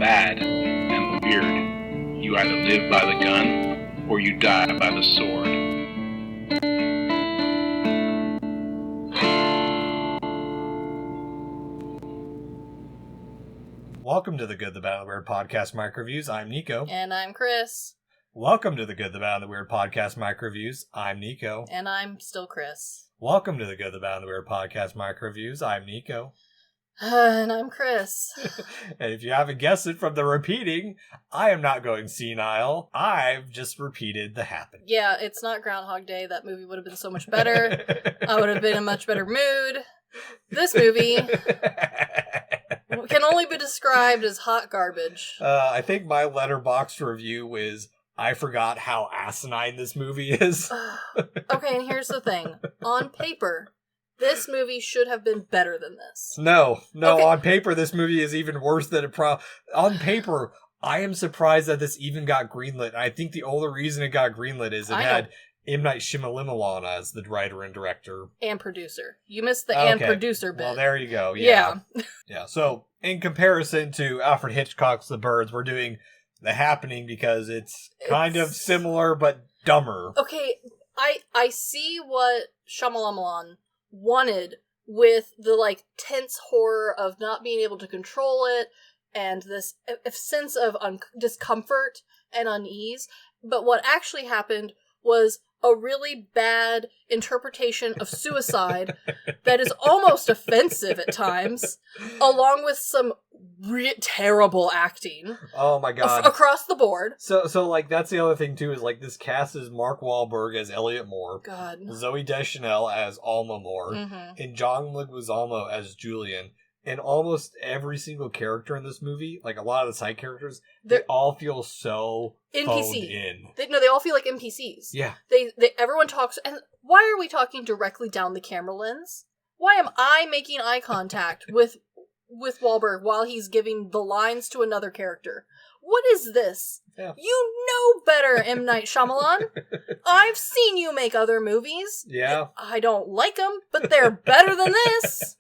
bad and the weird. You either live by the gun or you die by the sword. Welcome to the Good, the Bad, and the Weird podcast MicroViews. I'm Nicho. And I'm Chris. Welcome to the Good, the Bad, and the Weird podcast MicroViews. I'm Nicho. And I'm still Chris. Welcome to the Good, the Bad, and the Weird podcast MicroViews. I'm Nicho. And I'm Chris. And if you haven't guessed it from the repeating, I am not going senile. I've just repeated The Happening. Yeah, it's not Groundhog Day. That movie would have been so much better. I would have been in a much better mood. This movie can only be described as hot garbage. I think my letterboxd review is, I forgot how asinine this movie is. Okay, and here's the thing. On paper, this movie should have been better than this. No, Okay. On paper, this movie is even worse than it on paper, I am surprised that this even got greenlit. I think the only reason it got greenlit is it had M. Night Shyamalan as the writer and director. And producer. You missed the and producer bit. Well, there you go. Yeah. So, in comparison to Alfred Hitchcock's The Birds, we're doing The Happening because it's kind of similar but dumber. Okay, I see what Shyamalan wanted with the tense horror of not being able to control it and this sense of discomfort and unease, but what actually happened was a really bad interpretation of suicide that is almost offensive at times, along with some terrible acting. Oh my god. Across the board. So that's the other thing too, is this cast is Mark Wahlberg as Elliot Moore, God. Zooey Deschanel as Alma Moore, and John Leguizamo as Julian. And almost every single character in this movie, a lot of the side characters, they all feel so phoned in. They all feel like NPCs. Yeah. Everyone talks, and why are we talking directly down the camera lens? Why am I making eye contact with Wahlberg while he's giving the lines to another character? What is this? Yeah. You know better, M. Night Shyamalan. I've seen you make other movies. Yeah. I don't like them, but they're better than this.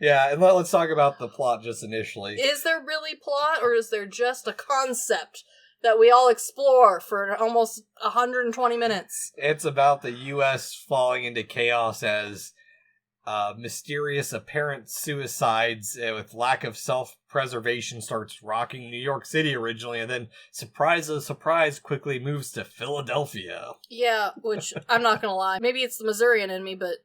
Yeah, and let's talk about the plot just initially. Is there really plot, or is there just a concept that we all explore for almost 120 minutes? It's about the U.S. falling into chaos as mysterious apparent suicides with lack of self-preservation starts rocking New York City originally, and then, surprise, quickly moves to Philadelphia. Yeah, which, I'm not gonna lie, maybe it's the Missourian in me, but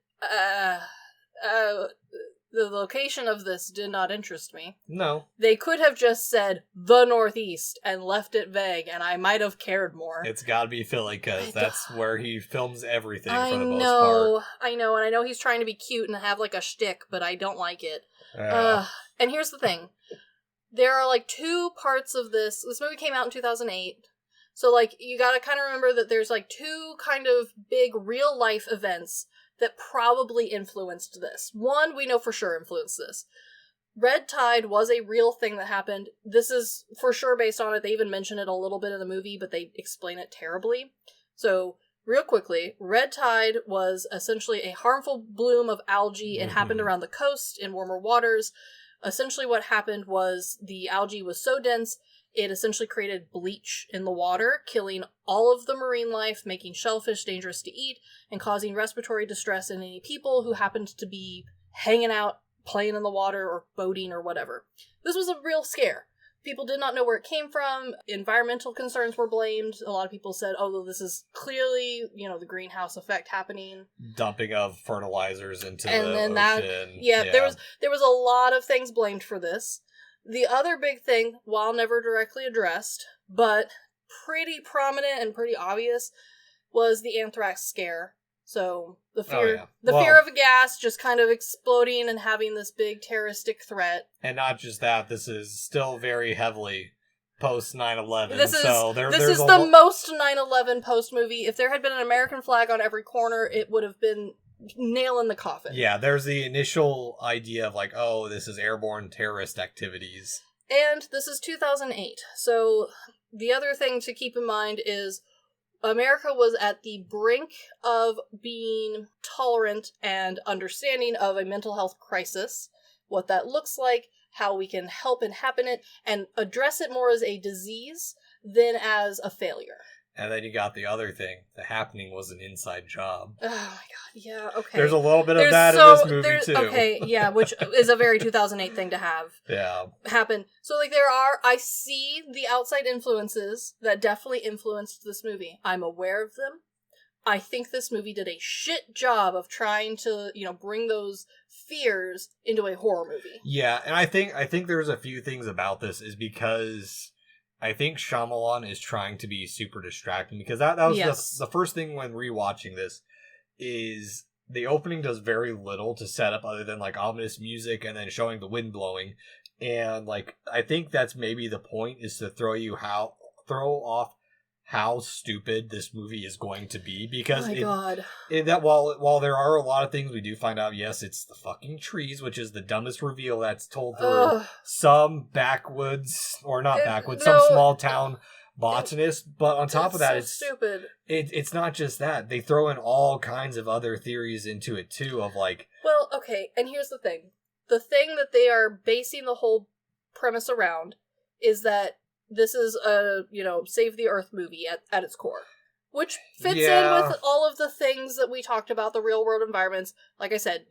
the location of this did not interest me. No. They could have just said the Northeast and left it vague, and I might have cared more. It's gotta be Philly, because that's where he films everything for the most part. I know, and I know he's trying to be cute and have a shtick, but I don't like it. And here's the thing. There are two parts of this. This movie came out in 2008. So you gotta kind of remember that there's two kind of big real life events that probably influenced this. One, we know for sure influenced this. Red Tide was a real thing that happened. This is for sure based on it. They even mention it a little bit in the movie, but they explain it terribly. So, real quickly, Red Tide was essentially a harmful bloom of algae. It happened around the coast in warmer waters. Essentially what happened was the algae was so dense, it essentially created bleach in the water, killing all of the marine life, making shellfish dangerous to eat, and causing respiratory distress in any people who happened to be hanging out, playing in the water, or boating, or whatever. This was a real scare. People did not know where it came from. Environmental concerns were blamed. A lot of people said, oh, this is clearly, the greenhouse effect happening. Dumping of fertilizers into the ocean. There was a lot of things blamed for this. The other big thing, while never directly addressed, but pretty prominent and pretty obvious, was the anthrax scare. So, the fear of a gas just kind of exploding and having this big terroristic threat. And not just that, this is still very heavily post 9/11. This is the most 9/11 post movie. If there had been an American flag on every corner, it would have been nail in the coffin. Yeah, there's the initial idea of this is airborne terrorist activities. And this is 2008. So the other thing to keep in mind is America was at the brink of being tolerant and understanding of a mental health crisis, what that looks like, how we can help inhabit it, and address it more as a disease than as a failure. And then you got the other thing. The Happening was an inside job. Oh my god, yeah, okay. There's a little bit of that in this movie, too. Okay, yeah, which is a very 2008 thing to have happen. So, like, I see the outside influences that definitely influenced this movie. I'm aware of them. I think this movie did a shit job of trying to, bring those fears into a horror movie. Yeah, and I think there's a few things about this is because I think Shyamalan is trying to be super distracting, because that was the first thing when rewatching this is the opening does very little to set up other than like ominous music and then showing the wind blowing. And like, I think that's maybe the point, is to throw off how stupid this movie is going to be, because while there are a lot of things we do find out, yes, it's the fucking trees, which is the dumbest reveal that's told through some some small town botanist. But on top of that, it's stupid. It's not just that. They throw in all kinds of other theories into it too, of like, well, okay, and here's the thing that they are basing the whole premise around is that this is a, Save the Earth movie at its core. Which fits in with all of the things that we talked about, the real world environments. Like I said,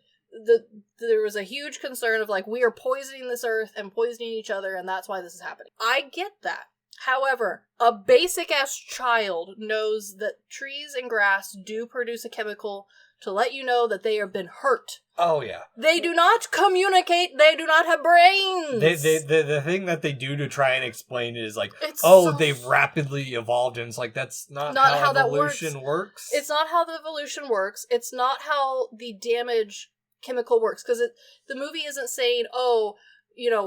there was a huge concern of like, we are poisoning this earth and poisoning each other, and that's why this is happening. I get that. However, a basic-ass child knows that trees and grass do produce a chemical to let you know that they have been hurt. Oh, yeah. They do not communicate. They do not have brains. The thing that they do to try and explain it is like, they've rapidly evolved, and it's like, that's not how evolution works. It's not how the evolution works. It's not how the damage chemical works. Because the movie isn't saying,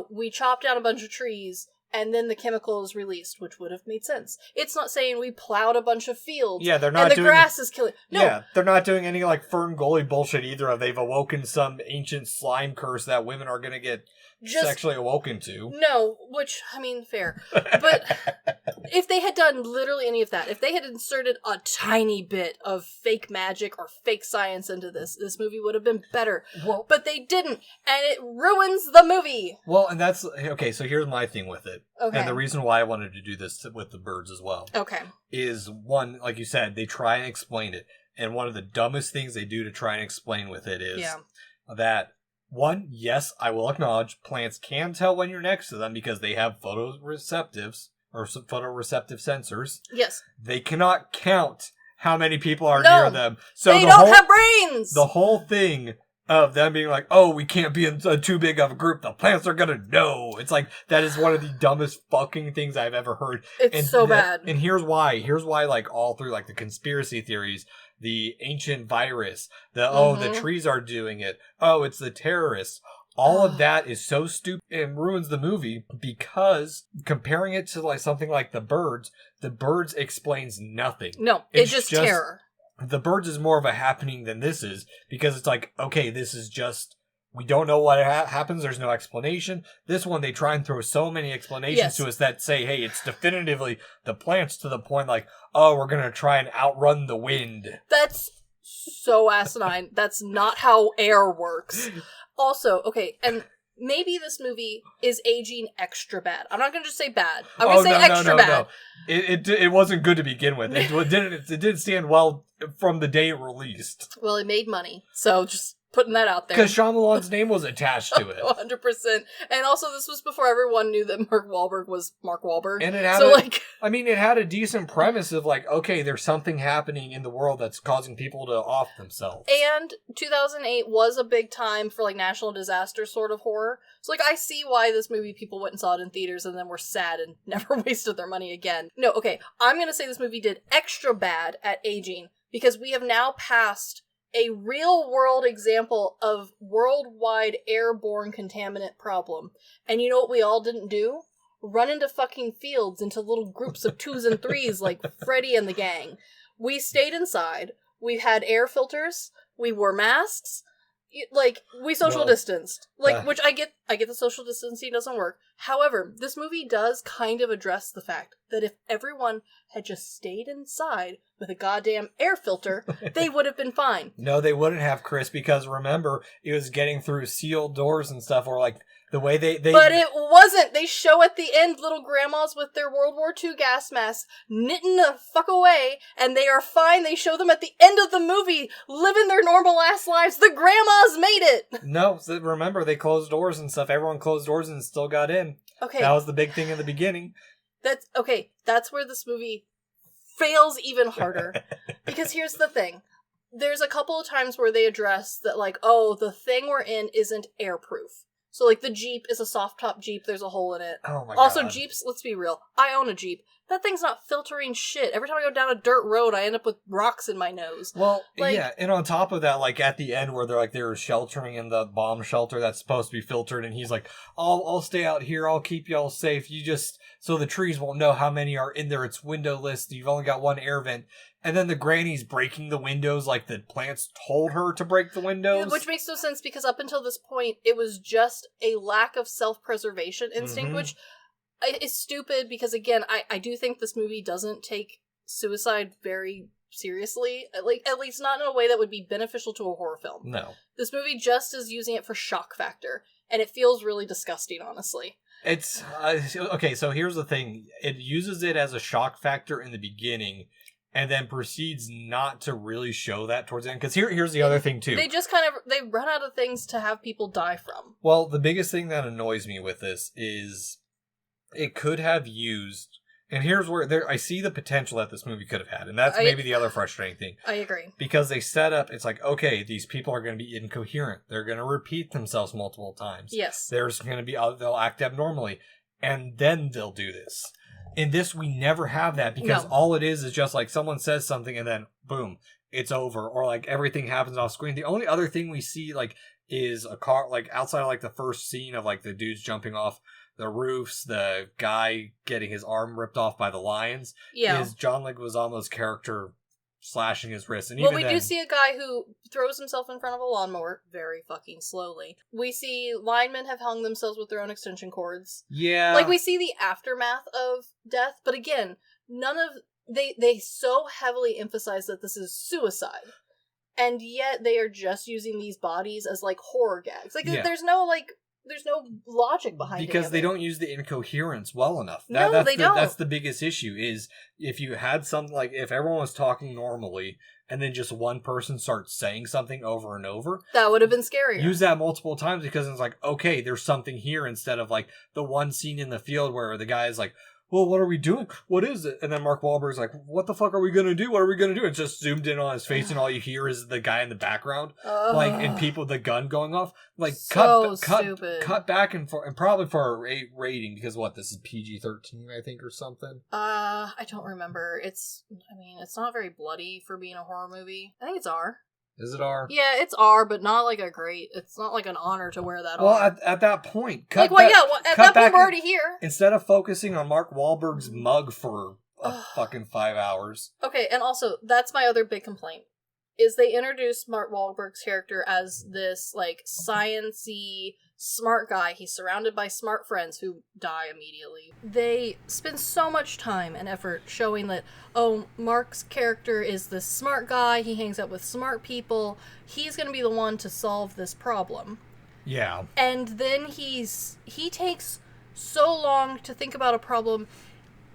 we chopped down a bunch of trees and then the chemical is released, which would have made sense. It's not saying we plowed a bunch of fields they're not and the grass is killing. No. Yeah, they're not doing any like Fern Gully bullshit either. Of they've awoken some ancient slime curse that women are going to get sexually awoken to. No, which, I mean, fair. But if they had done literally any of that, if they had inserted a tiny bit of fake magic or fake science into this movie would have been better. Well, but they didn't, and it ruins the movie. Well, and that's, okay, so here's my thing with it. Okay. And the reason why I wanted to do this with the birds as well. Okay. Is, one, like you said, they try and explain it. And one of the dumbest things they do to try and explain with it is that, one, yes, I will acknowledge plants can tell when you're next to them because they have photoreceptive sensors. Yes. They cannot count how many people are near them. So they don't have brains! The whole thing of them being like, oh, we can't be in too big of a group, the plants are gonna know. It's like, that is one of the dumbest fucking things I've ever heard. It's so bad. And here's why, like, all through, like, the conspiracy theories, the ancient virus, the trees are doing it, it's the terrorists. All of that is so stupid and ruins the movie, because comparing it to like something like the birds explains nothing. No, it's just terror. The birds is more of a happening than this is, because it's like, okay, this is just, we don't know what happens, there's no explanation. This one, they try and throw so many explanations to us that say, hey, it's definitively the plants, to the point like, oh, we're gonna try and outrun the wind. That's so asinine. That's not how air works. Also, okay, and maybe this movie is aging extra bad. I'm not going to just say bad. I'm going to say extra bad. No. It wasn't good to begin with. It didn't stand well from the day it released. Well, it made money, so just putting that out there. Because Shyamalan's name was attached to it. 100%. And also, this was before everyone knew that Mark Wahlberg was Mark Wahlberg. And it had it had a decent premise of like, okay, there's something happening in the world that's causing people to off themselves. And 2008 was a big time for like national disaster sort of horror. So like, I see why this movie, people went and saw it in theaters and then were sad and never wasted their money again. No, okay, I'm going to say this movie did extra bad at aging, because we have now passed a real-world example of worldwide airborne contaminant problem. And you know what we all didn't do? Run into fucking fields into little groups of 2s and 3s like Freddy and the gang. We stayed inside. We had air filters. We wore masks. Like, we social distanced. Like, which I get the social distancing doesn't work. However, this movie does kind of address the fact that if everyone had just stayed inside with a goddamn air filter, they would have been fine. No, they wouldn't have, Chris, because remember, it was getting through sealed doors and stuff, or like the way they But it wasn't. They show at the end little grandmas with their World War II gas masks knitting the fuck away, and they are fine. They show them at the end of the movie living their normal ass lives. The grandmas made it. No, so remember, they closed doors and stuff. Everyone closed doors and still got in. Okay. That was the big thing in the beginning. That's okay. That's where this movie fails even harder. Because here's the thing. There's a couple of times where they address that, like, oh, the thing we're in isn't airproof. So, like, the Jeep is a soft-top Jeep. There's a hole in it. Oh, my Also, God. Jeeps, let's be real. I own a Jeep. That thing's not filtering shit. Every time I go down a dirt road, I end up with rocks in my nose. Well, like, yeah, and on top of that, like, at the end where they're sheltering in the bomb shelter that's supposed to be filtered, and he's like, I'll stay out here, I'll keep y'all safe, you just, so the trees won't know how many are in there, it's windowless, you've only got one air vent. And then the granny's breaking the windows like the plants told her to break the windows. Which makes no sense because up until this point, it was just a lack of self-preservation instinct, which is stupid because, again, I do think this movie doesn't take suicide very seriously. Like, at least not in a way that would be beneficial to a horror film. No. This movie just is using it for shock factor, and it feels really disgusting, honestly. It's, okay, so here's the thing. It uses it as a shock factor in the beginning, and then proceeds not to really show that towards the end. Because here's the other thing, too. They just they run out of things to have people die from. Well, the biggest thing that annoys me with this is it could have used, and here's where I see the potential that this movie could have had, and that's maybe the other frustrating thing. I agree. Because they set up, it's like, okay, these people are going to be incoherent. They're going to repeat themselves multiple times. Yes. There's going to be, they'll act abnormally, and then they'll do this. In this, we never have that because all it is just like someone says something and then boom, it's over. Or like everything happens off screen. The only other thing we see like is a car, like outside of like the first scene of like the dudes jumping off the roofs, the guy getting his arm ripped off by the lions. Yeah. Is John Leguizamo's character slashing his wrist. And well, we do see a guy who throws himself in front of a lawnmower very fucking slowly. We see linemen have hung themselves with their own extension cords. Yeah. Like, we see the aftermath of death, but again, they so heavily emphasize that this is suicide. And yet they are just using these bodies as, like, horror gags. Like, there's no logic behind it. Because they don't use the incoherence well enough. They don't. That's the biggest issue, is if you had something like, if everyone was talking normally, and then just one person starts saying something over and over. That would have been scarier. Use that multiple times because it's like, okay, there's something here, instead of like the one scene in the field where the guy is like, well, what are we doing? What is it? And then Mark Wahlberg's like, what the fuck are we going to do? What are we going to do? It's just zoomed in on his face and all you hear is the guy in the background. Like, and people, the gun going off. Like, stupid. Cut back and probably for a rating, because this is PG-13, I think, or something. I don't remember. It's not very bloody for being a horror movie. I think it's R. Is it R? Yeah, it's R, but not like it's not like an honor to wear that R. Well, at that point, at that point we're already here. Instead of focusing on Mark Wahlberg's mug for fucking 5 hours. Okay, and also, that's my other big complaint, is they introduced Mark Wahlberg's character as this, like, science-y, smart guy. He's surrounded by smart friends who die immediately. They spend so much time and effort showing that, oh, Mark's character is this smart guy, he hangs out with smart people, he's gonna be the one to solve this problem. Yeah. And then he takes so long to think about a problem.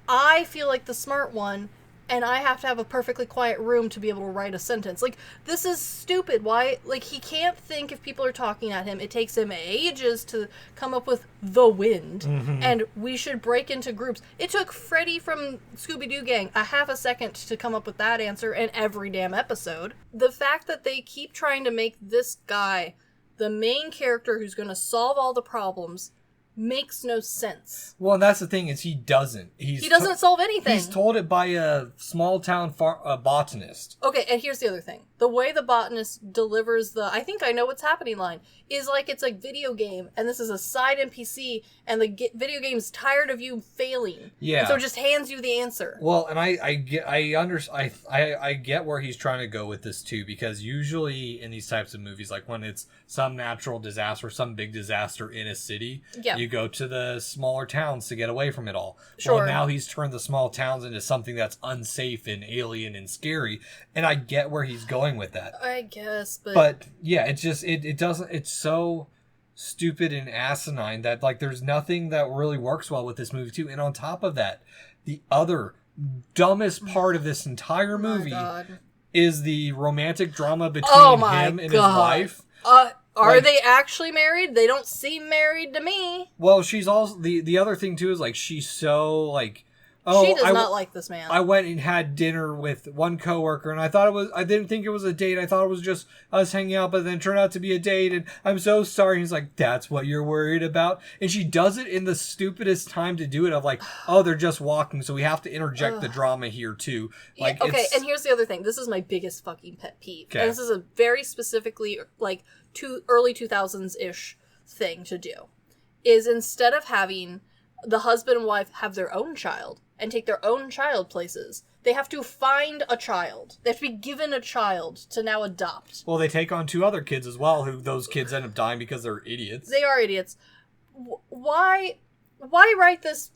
I feel like the smart one, and I have to have a perfectly quiet room to be able to write a sentence. Like, this is stupid. Why? Like, he can't think if people are talking at him. It takes him ages to come up with the wind. Mm-hmm. And we should break into groups. It took Freddy from Scooby-Doo Gang a half a second to come up with that answer in every damn episode. The fact that they keep trying to make this guy the main character who's going to solve all the problems makes no sense. Well, and that's the thing, is he doesn't. He doesn't solve anything. He's told it by a small town botanist. Okay, and here's the other thing. The way the botanist delivers the "I think I know what's happening" line is like it's a video game, and this is a side NPC, and the video game's tired of you failing. Yeah. And so it just hands you the answer. Well, and I get where he's trying to go with this too, because usually in these types of movies, like when it's some natural disaster, some big disaster in a city, you go to the smaller towns to get away from it all. Sure. Well, now he's turned the small towns into something that's unsafe and alien and scary, and I get where he's going with that. I guess, But yeah, it's just it doesn't. It's so stupid and asinine that like there's nothing that really works well with this movie too. And on top of that, the other dumbest part of this entire movie is the romantic drama between him and his wife. Are they actually married? They don't seem married to me. Well, she's also the other thing too is like she's so like she does not like this man. I went and had dinner with one coworker, and I didn't think it was a date. I thought it was just us hanging out, but then it turned out to be a date, and I'm so sorry. He's like, that's what you're worried about? And she does it in the stupidest time to do it of like, oh, they're just walking, so we have to interject the drama here too. Like, okay, and here's the other thing. This is my biggest fucking pet peeve. Okay. And this is a very specifically like early 2000s-ish thing to do. Is instead of having the husband and wife have their own child and take their own child places, they have to find a child. They have to be given a child to now adopt. Well, they take on 2 other kids as well, who those kids end up dying because they're idiots. They are idiots. Why write this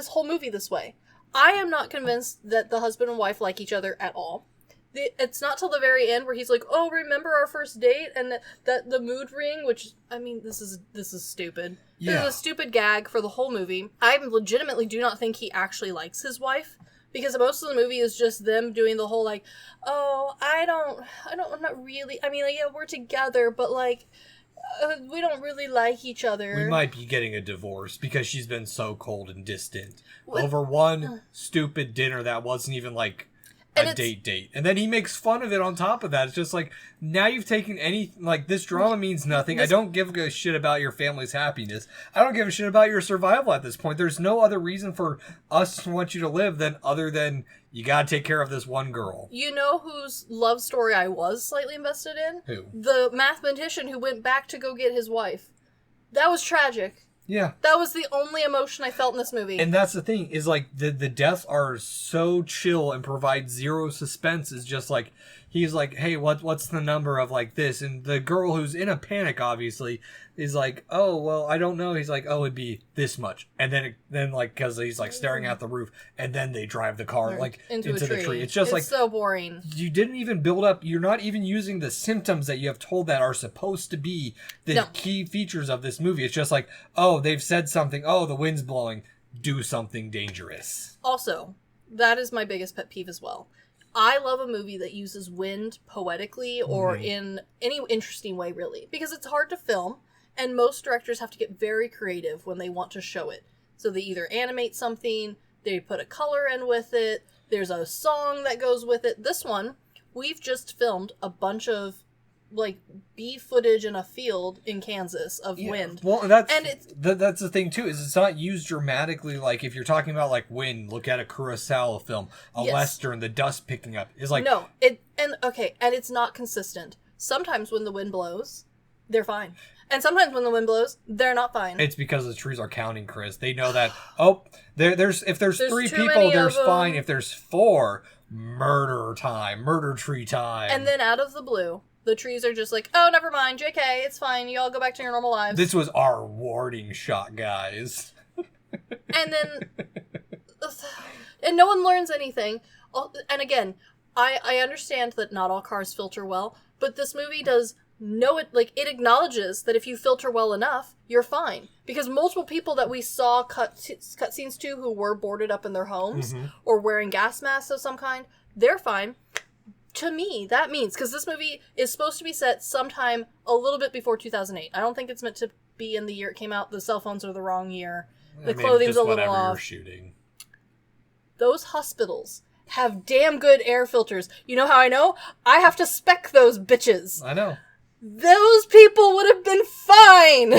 whole movie this way? I am not convinced that the husband and wife like each other at all. It's not till the very end where he's like, oh, remember our first date? And that the mood ring, which, I mean, this is stupid. Yeah. This is a stupid gag for the whole movie. I legitimately do not think he actually likes his wife, because most of the movie is just them doing the whole, like, oh, I'm not really, I mean, like, yeah, we're together, but, like, we don't really like each other. We might be getting a divorce because she's been so cold and distant over one stupid dinner that wasn't even, like, a date. And then he makes fun of it on top of that. It's just like, now you've taken this drama means nothing. I don't give a shit about your family's happiness. I don't give a shit about your survival at this point. There's no other reason for us to want you to live other than you gotta take care of this one girl. You know whose love story I was slightly invested in? Who? The mathematician who went back to go get his wife. That was tragic. Yeah. That was the only emotion I felt in this movie. And that's the thing, is like the deaths are so chill and provide zero suspense. Is just like, he's like, hey, what's the number of like this? And the girl, who's in a panic obviously, is like, oh, well, I don't know. He's like, oh, it'd be this much. And then like, because he's like staring at the roof, and then they drive the car like into the tree. It's just it's so boring. You didn't even build up. You're not even using the symptoms that you have told that are supposed to be the key features of this movie. It's just like, oh, they've said something. Oh, the wind's blowing. Do something dangerous. Also, that is my biggest pet peeve as well. I love a movie that uses wind poetically or in any interesting way, really, because it's hard to film, and most directors have to get very creative when they want to show it. So they either animate something, they put a color in with it, there's a song that goes with it. This one, we've just filmed a bunch of like bee footage in a field in Kansas of wind. Well, that's the thing too, is it's not used dramatically. Like if you're talking about like wind, look at a Kurosawa film, a Western, the dust picking up is like, no, and it's not consistent. Sometimes when the wind blows, they're fine. And sometimes when the wind blows, they're not fine. It's because the trees are counting, Chris. They know that, if there's 3 people, there's fine. If there's 4, murder tree time. And then out of the blue, the trees are just like, oh, never mind, JK, it's fine. You all go back to your normal lives. This was our warning shot, guys. And then, and no one learns anything. And again, I understand that not all cars filter well, but this movie does it acknowledges that if you filter well enough, you're fine. Because multiple people that we saw cut scenes to who were boarded up in their homes or wearing gas masks of some kind, they're fine. To me, that means, because this movie is supposed to be set sometime a little bit before 2008. I don't think it's meant to be in the year it came out. The cell phones are the wrong year. The clothing's a little off. Shooting. Those hospitals have damn good air filters. You know how I know? I have to spec those bitches. I know. Those people would have been fine.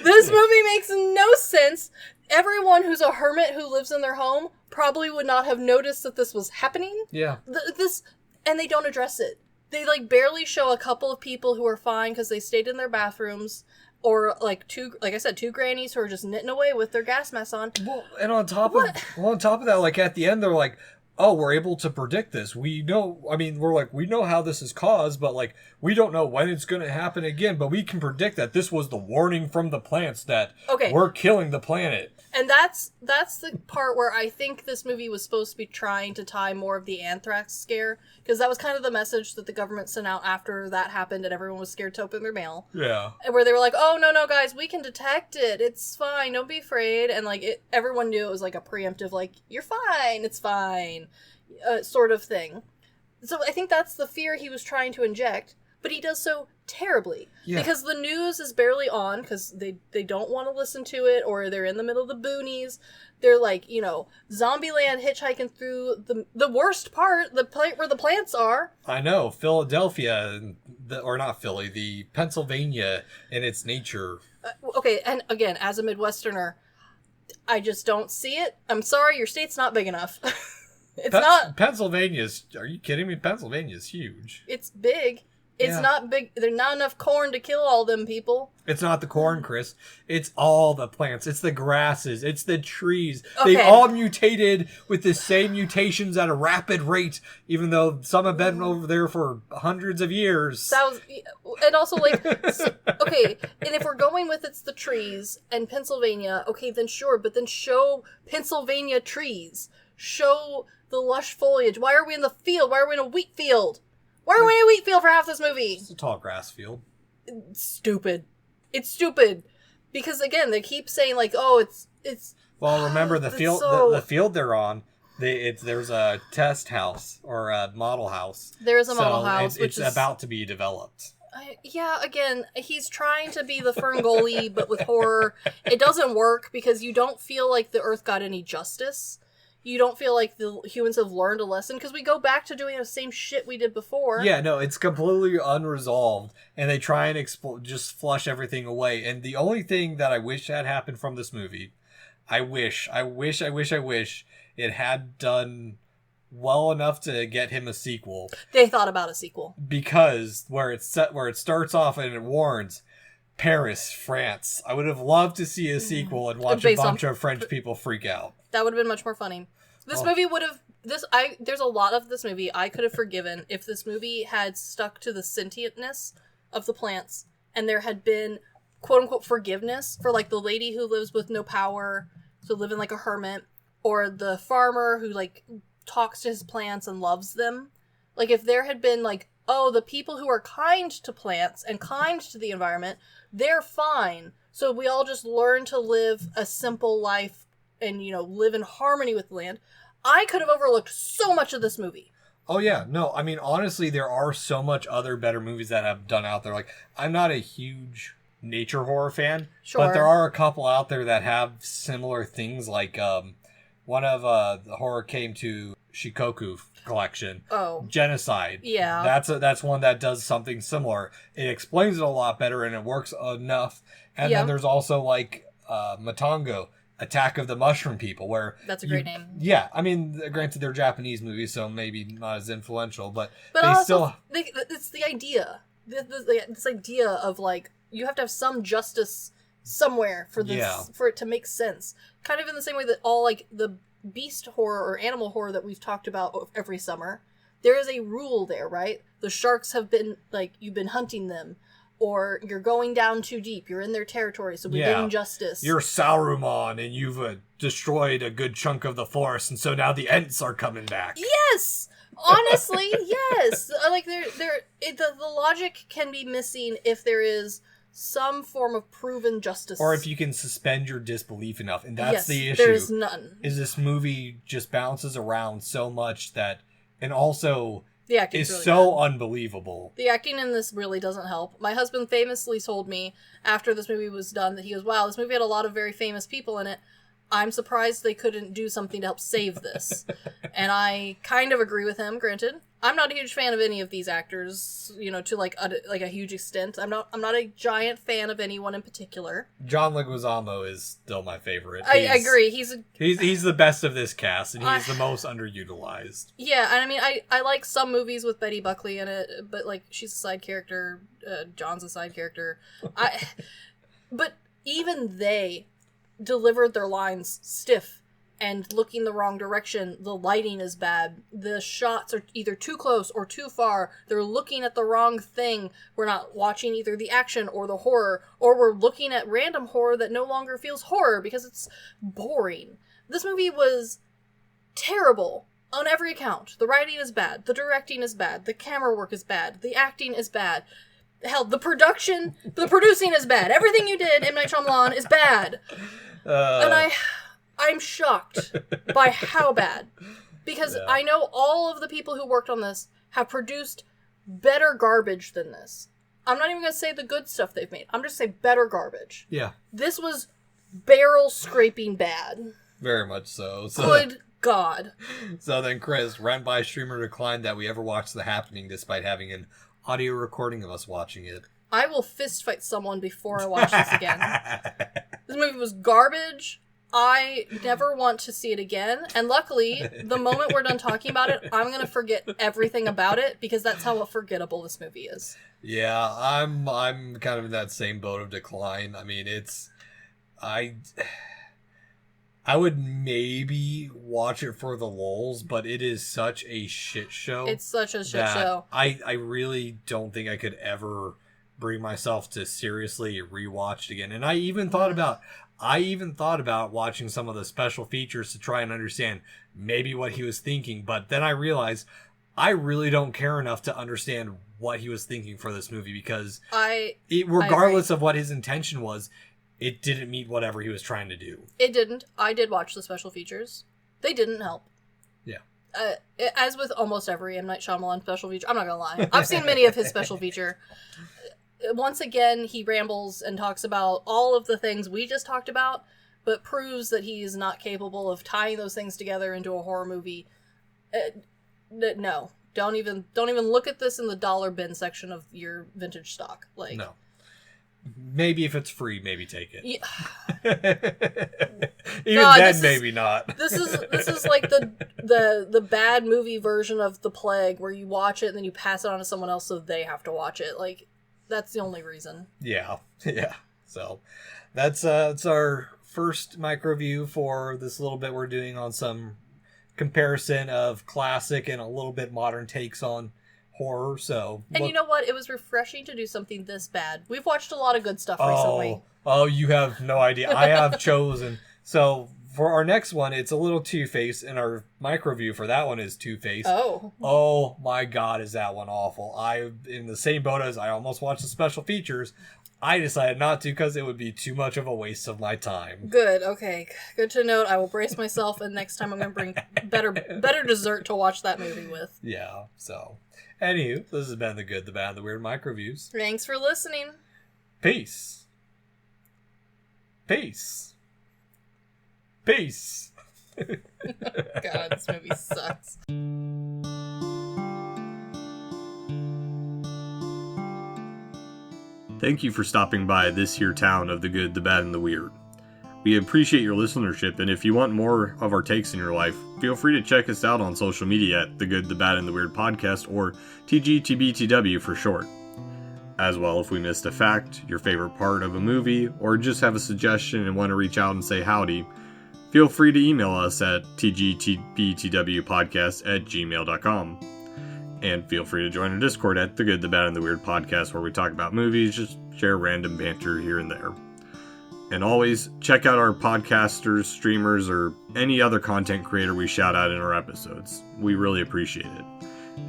This movie makes no sense. Everyone who's a hermit who lives in their home probably would not have noticed that this was happening. Yeah. And they don't address it. They barely show a couple of people who are fine because they stayed in their bathrooms, or two grannies who are just knitting away with their gas masks on. Well, and on top of that, like at the end, they're like, oh, we're able to predict this. We know, I mean, we know how this is caused, but like, we don't know when it's going to happen again, but we can predict that this was the warning from the plants that we're killing the planet. And that's the part where I think this movie was supposed to be trying to tie more of the anthrax scare, because that was kind of the message that the government sent out after that happened and everyone was scared to open their mail. Yeah. And where they were like, oh, no, guys, we can detect it. It's fine. Don't be afraid. And, like, everyone knew it was, like, a preemptive, like, you're fine. It's fine. Sort of thing. So I think that's the fear he was trying to inject, but he does so terribly. Yeah. Because the news is barely on, because they don't want to listen to it, or they're in the middle of the boonies. They're like, Zombieland hitchhiking through the worst part, the place where the plants are. I know, Philadelphia, or not Philly, the Pennsylvania in its nature. Okay, and again, as a Midwesterner, I just don't see it. I'm sorry, your state's not big enough. It's not. Pennsylvania's, are you kidding me? Pennsylvania's huge. It's big. It's not big. There's not enough corn to kill all them people. It's not the corn, Chris. It's all the plants. It's the grasses. It's the trees. Okay. They've all mutated with the same mutations at a rapid rate, even though some have been over there for hundreds of years. And also, like, okay, and if we're going with it's the trees and Pennsylvania, okay, then sure, but then show Pennsylvania trees. Show the lush foliage. Why are we in the field? Why are we in a wheat field? Why are we in a wheat field for half this movie? It's a tall grass field. It's stupid. It's stupid. Because, again, they keep saying, like, oh, it's... Well, remember, the field the field they're on, there's a test house, or a model house. There is a model house, which is about to be developed. Yeah, again, he's trying to be the Ferngully, but with horror. It doesn't work, because you don't feel like the Earth got any justice. You don't feel like the humans have learned a lesson, because we go back to doing the same shit we did before. Yeah, no, it's completely unresolved, and they try and just flush everything away. And the only thing that I wish had happened from this movie, I wish it had done well enough to get him a sequel. They thought about a sequel. Because where it starts off and it warns Paris, France. I would have loved to see a sequel and watch a bunch of French people freak out. That would have been much more funny. This movie would have... There's a lot of this movie I could have forgiven if this movie had stuck to the sentientness of the plants, and there had been, quote-unquote, forgiveness for, like, the lady who lives with no power, so living like a hermit, or the farmer who, like, talks to his plants and loves them. Like, if there had been, like, oh, the people who are kind to plants and kind to the environment, they're fine. So we all just learn to live a simple life and, live in harmony with the land. I could have overlooked so much of this movie. Oh, yeah. No, I mean, honestly, there are so much other better movies that have done out there. Like, I'm not a huge nature horror fan, but there are a couple out there that have similar things. Like, one of the horror came to Shikoku collection. Oh. Genocide. Yeah. That's one that does something similar. It explains it a lot better and it works enough. And then there's also, like, Matango, Attack of the Mushroom People, where... That's a great name. Yeah, I mean, granted, they're Japanese movies, so maybe not as influential, but they also, still... It's the idea. This idea of, like, you have to have some justice somewhere for this, for it to make sense. Kind of in the same way that all, like, the beast horror or animal horror that we've talked about every summer, there is a rule there, right? The sharks have been, like, you've been hunting them. Or you're going down too deep. You're in their territory, so we're getting justice. You're Saruman, and you've destroyed a good chunk of the forest, and so now the Ents are coming back. Yes! Honestly, yes! Like, the logic can be missing if there is some form of proven justice. Or if you can suspend your disbelief enough, and that's the issue. There's none. Is this movie just bounces around so much that... And also... The acting is really so bad. Unbelievable. The acting in this really doesn't help. My husband famously told me after this movie was done that he goes, wow, this movie had a lot of very famous people in it. I'm surprised they couldn't do something to help save this. And I kind of agree with him, granted. I'm not a huge fan of any of these actors, to like a huge extent. I'm not a giant fan of anyone in particular. John Leguizamo is still my favorite. I agree. He's the best of this cast, and he's the most underutilized. Yeah, and I mean, I like some movies with Betty Buckley in it, but like she's a side character. John's a side character. But even they delivered their lines stiff and looking the wrong direction. The lighting is bad. The shots are either too close or too far. They're looking at the wrong thing. We're not watching either the action or the horror, or we're looking at random horror that no longer feels horror because it's boring. This movie was terrible on every account. The writing is bad. The directing is bad. The camera work is bad. The acting is bad. Hell, the producing is bad. Everything you did, M. Night Shyamalan, is bad. And I'm shocked by how bad. Because I know all of the people who worked on this have produced better garbage than this. I'm not even going to say the good stuff they've made. I'm just saying better garbage. Yeah. This was barrel scraping bad. Very much so. Good God. So then, Chris, run by streamer declined that we ever watched The Happening despite having an audio recording of us watching it. I will fist fight someone before I watch this again. This movie was garbage. I never want to see it again. And luckily, the moment we're done talking about it, I'm going to forget everything about it because that's how forgettable this movie is. Yeah, I'm kind of in that same boat of decline. I mean, I would maybe watch it for the lulz, but it is such a shit show. It's such a shit show. I really don't think I could ever bring myself to seriously rewatch it again. And I even thought about watching some of the special features to try and understand maybe what he was thinking. But then I realized I really don't care enough to understand what he was thinking for this movie because regardless of what his intention was, it didn't meet whatever he was trying to do. It didn't. I did watch the special features. They didn't help. Yeah. As with almost every M. Night Shyamalan special feature. I'm not going to lie. I've seen many of his special feature. Once again, he rambles and talks about all of the things we just talked about, but proves that he is not capable of tying those things together into a horror movie. No. Don't even look at this in the dollar bin section of your vintage stock. No. Maybe if it's free, maybe take it. Yeah. Then, maybe not. This is like the bad movie version of The Plague, where you watch it and then you pass it on to someone else so they have to watch it. Like, that's the only reason. Yeah. So, that's our first micro-view for this little bit we're doing on some comparison of classic and a little bit modern takes on horror. And you know what? It was refreshing to do something this bad. We've watched a lot of good stuff recently. Oh, you have no idea. I have chosen. So for our next one, it's a little Two-Face, and our micro-view for that one is Two-Face. Oh my God, is that one awful. In the same boat as I almost watched the special features. I decided not to because it would be too much of a waste of my time. Good. Okay. Good to note. I will brace myself, and next time I'm going to bring better dessert to watch that movie with. Yeah. So, anywho, this has been The Good, the Bad, the Weird Micro-Views. Thanks for listening. Peace. Peace. Peace. God, this movie sucks. Thank you for stopping by this here town of the good, the bad, and the weird. We appreciate your listenership, and if you want more of our takes in your life, feel free to check us out on social media at The Good, the Bad, and the Weird Podcast, or TGTBTW for short. As well, if we missed a fact, your favorite part of a movie, or just have a suggestion and want to reach out and say howdy, feel free to email us at tgtbtwpodcast@gmail.com. And feel free to join our Discord at The Good, the Bad, and the Weird Podcast, where we talk about movies, just share random banter here and there. And always, check out our podcasters, streamers, or any other content creator we shout out in our episodes. We really appreciate it.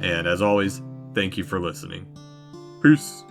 And as always, thank you for listening. Peace!